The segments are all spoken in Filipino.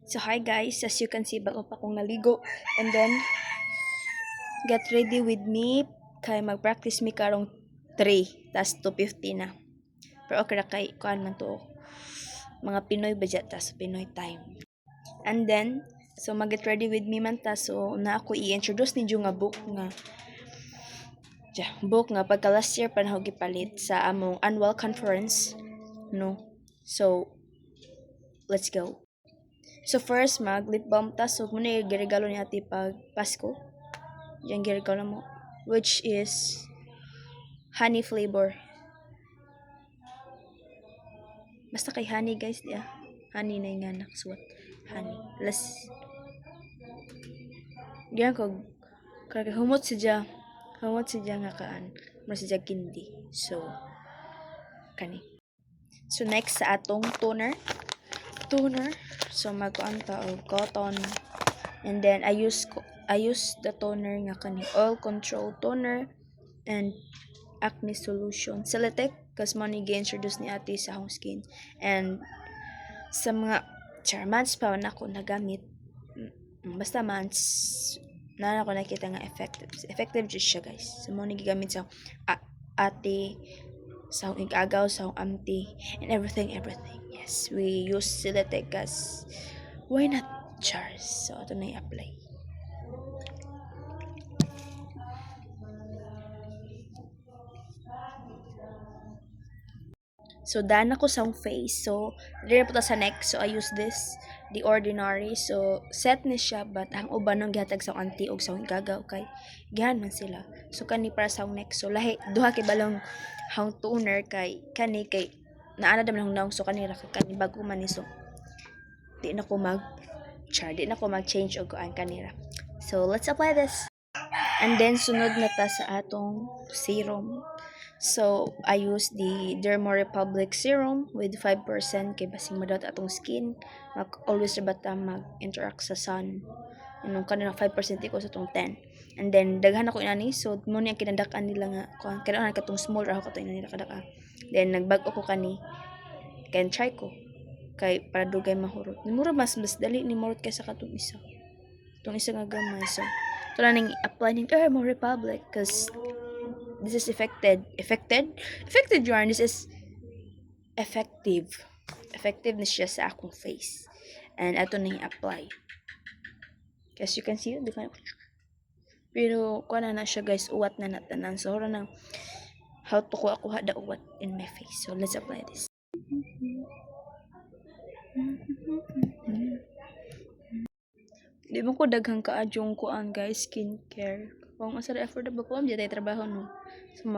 So hi guys, as you can see bago pa akong naligo and then get ready with me kay mag-practice mi karong 3 tas 2:50 na. Pero okay ra kay kuan man to mga Pinoy budget tas Pinoy time. And then so mag-get ready with me man ta so na ako i-introduce ninyo nga book nga pagka last year pa na gipalit sa among annual conference no. So let's go. So first mag lip balm ta so muna yung giregalo ni ate pag Pasko. Yung giregalo mo which is honey flavor. Basta kay honey guys dia. Honey na nga nakasuot. Honey. Diyan ko kaya humot siya. Humot siya nga kaan. Mas siya kindi. So kani. So next sa atong toner. So magkuan ta og cotton. And then I use the toner nga kani oil control toner and acne solution. Celetec kas mo ni gi-introduce ni ate sa akong skin. And sa mga months pa na ako nagamit. Basta months na ako nakita nga effective just siya guys. So mo ni gigamit sa ate sa akong igagaw, sa akong auntie, and everything. Yes, we use Celetec as why not Chars? So ito na i-apply. So, daan ako sa face. So, dire po ta sa neck. So, I use this, the ordinary. So, set ni siya, but ang uban ng gihatag sa auntie o sa gagaw kay gihan man sila. So, kani para sa neck. So, lahi, duha kay balong hang toner kay kani kay naana daman ang naong. So, kani ra kani bago man ni. So, di na ko mag-change og kuan kanira. So, let's apply this. And then, sunod na ta sa atong serum. So, I use the Derma Republic serum with 5% kay basing madot atong skin. Always bata mag-interact sa sun. Yung kanina 5% ko sa itong 10. And then, daghan ako inani. So, muna yung kinadakaan nila nga. Kailangan katong small raho kato inani nakadaka. Then, nagbago ko kani. Kaya try ko. Kay para dugay mahurot. Mura mas dali ni mahurot kaysa katong isa. Itong isa nga gamay. So, ito na nang apply ng Derma Republic because this is effective yarn. This is effective na siya sa akong face. And ato na i-apply. As you can see, di ba? Pero kuha na siya guys, uwat na natanan. So, hora na how to ko ako hada uwat in my face. So, let's apply this. Di mo ko daghang kaadyong kuan guys, skincare. Kung masara affordable ko, am tayo trabaho no. So,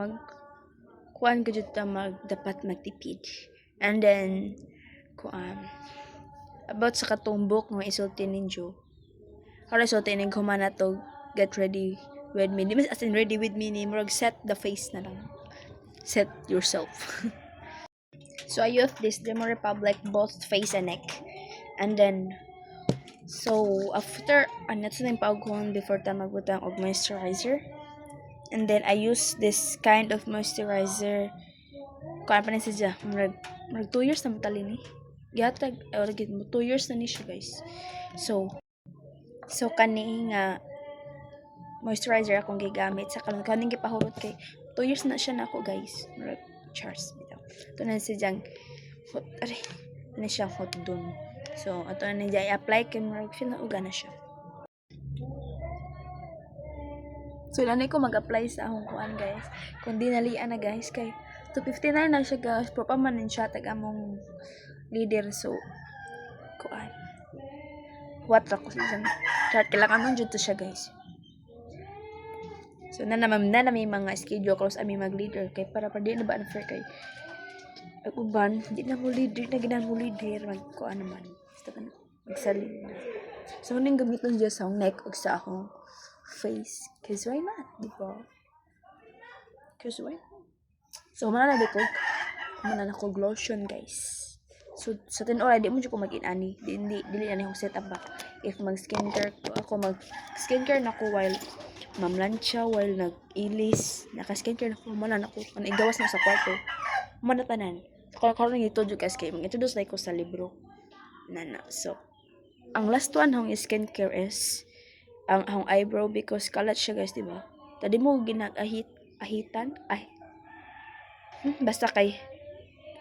kuan ko dito dapat magtipid. And then, kuan about sa katumbok nga isulti ninyo. Para isulti ninyo humana to get ready with me. Di mas as in ready with me ni murag set the face na lang. Set yourself. So I use this Derma Republic both face and neck. And then so after that's na yung before ta magbutang og moisturizer. And then I use this kind of moisturizer. Kuan pa ni siya. Murag 2 years na matali ni. Gihatag or gid mo 2 years na ni siya guys. So kani nga moisturizer akong gigamit sa kaning gipahurot kay 2 years na siya nako guys. Murag Chars bitaw. Ito na siyang hot na siya hot dun. So ato na niya i-apply kay murag feel na uga na siya. So ilan ko mag-apply sa akong kuan guys. Kung dinalian na guys kay 259 na siya guys. Propa man din siya tag among leader. So kuan. What ra ko siya. Chat kailangan man jud to siya guys. So na may mga schedule close ami mag-leader kay para di na ba unfair kay uban di na mo leader na ginan mo leader magkuan naman. Basta ka magsalin na. So ning gamiton diya sa neck ug sa akong face. Cause why not? Diba? Cause why? So, mana na ko lotion, guys. So, sa tinuoy, di mo dyan ko mag-inani. Dili na yung setup ba. If mag-skincare na ko while mamlansya, while nag-ilis, naka-skincare na ko, mana na ko. Ano, igawas na sa kwarto. Mana tanan. Kung karoon ito dyan, guys, kayo mag-introduce na ko sa libro. So, Ang last one hong skincare is ang hong eyebrow because kalat siya guys, di ba? Tadi mo ahitan ay basta kay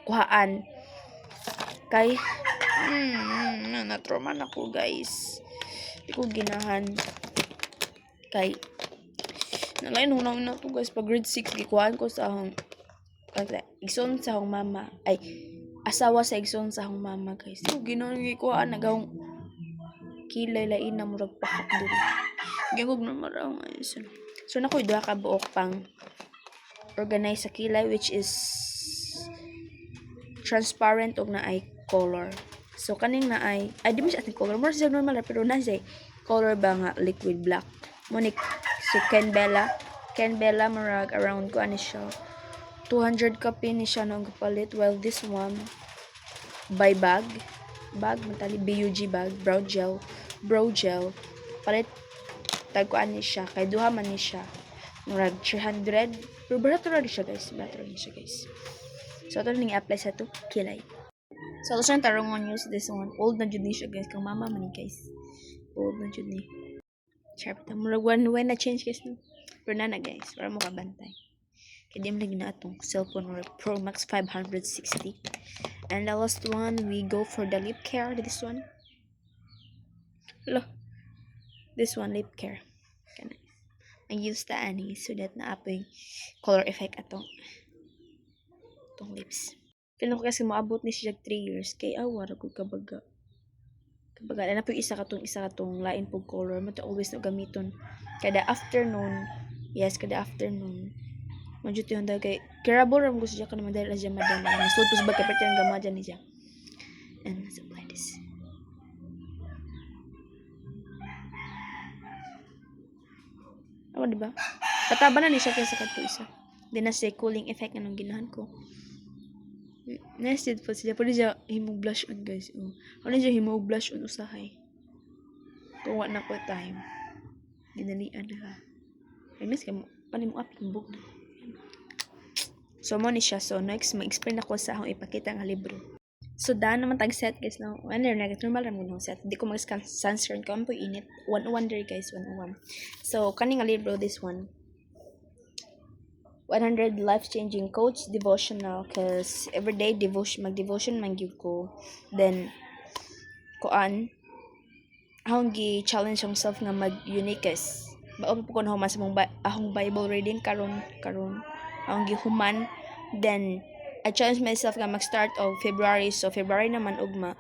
kuhaan kay na-trauma na ko guys. Di ko ginahan kay nalain hunang na to guys pag grade 6 gikuhaan ko sa akong igsoon sa akong mama ay asawa sa igsoon sa akong mama guys. So ginahan gikuhaan nagawong kilay lain na murag pakak dili. Gingog na maraw guys. So nakoy duha ka buok pang organize sa kilay which is transparent og na ay color. So kaning na ay di mo siya ating color more siya normal pero na siya color ba nga liquid black. Monik si Ken Bella murag around ko ani siya 200 kape ni siya nang kapalit while this one by bag matali BUG bag brow gel palit tag ko ani siya kay duha man ni siya murag 300 pero barato ra siya guys so ito ning apply sa to kilay. So ito siya tarongon use this one old na jud ni siya guys kang mama man ni guys old na jud ni sharp ta murag when na change guys no pero na guys para mo kabantay kay di mo lagi na atong cellphone or Pro Max 560. And the last one we go for the lip care. This one this one lip care kana I use the ani so that na apoy color effect atong lips. Kailan ko kasi maabot ni siya 3 years kay awara ko kabaga na po isa katong lain pog color mo to always no gamiton kada afternoon medyo yung kay curable ram gusto siya kanang madala siya madala nasud pus ba kapit yung gamajan ni siya and let's apply this. Diba? Pataba na ni siya kaysa kadto isa. Di na siya cooling effect nga nung ginahan ko. Nested po siya. Pwede siya himog blush on guys. Ano siya himog blush on usahay. Tuwa na ko time. Dinalian na ha. Ay mas kamo. Panin mo aping na. So mo ni siya. So next mag-explain ako sa akong ipakita nga libro. So daan naman tag set guys no. Ano normal ra mo ng set. Di ko mag-scan sunscreen ko po init. 101 there guys 101. So kaning nga libro this one. 100 life-changing quotes devotional cause everyday mag-devotion man gyud ko. Then kuan akong gi-challenge myself nga mag-uniqueness. Baon po ko na human sa akong Bible reading karon akong gihuman. Then I challenge myself nga mag-start of February. So February naman ugma.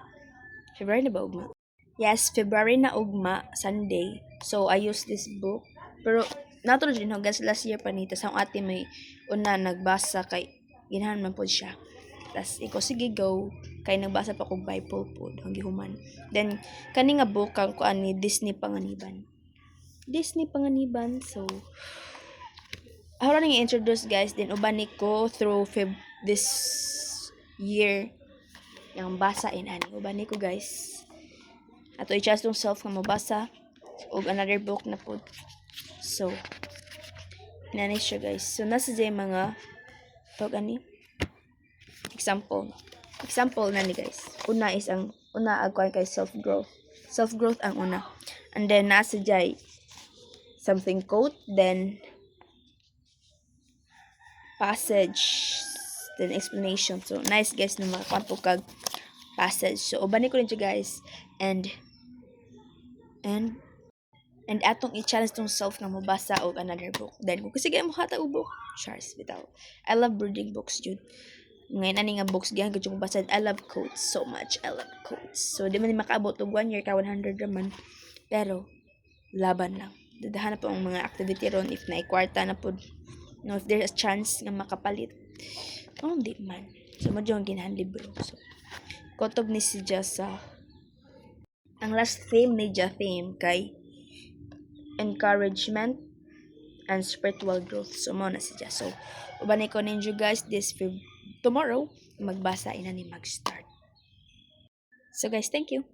February na ba ugma? Yes, February na ugma Sunday. So I use this book. Pero natulog din hanggang last year pa nito. Sa ate may una nagbasa kay ginahan man po siya. Tas iko sige go kay nagbasa pa kog Bible po hanggang human. Then kani nga book kang kuan ni Disney Panganiban. So ako lang i-introduce guys din uban ko through this year yang basa in ani uban ko guys. Ato i-chance tong self nga mabasa og another book na po. So nani siya guys. So nasa dyan mga ani example na ni guys. Una agkuan kay self-growth ang una. And then nasa dyan something quote, then passage, then explanation. So nice guys na makapanto kag passage. So ubani ko rin siya guys. And atong i-challenge tong self nga mabasa og another book. Then kung sige mo hata og book, Charles bitaw. I love reading books jud. Ngayon ani nga books gyud ko basa. I love quotes so much. So di man makaabot og 1 year ka 100 raman. Pero laban lang. Dadahan na po ang mga activity ron if na kwarta na po. No, if there's a chance nga makapalit. Di man. So mo yung ginahan libro. So kutob ni si Jasa. Ang last theme ni theme kay encouragement and spiritual growth. So mo na si Jasa. So ubanay ko ninyo guys this tomorrow magbasa ina ni mag-start. So guys, thank you.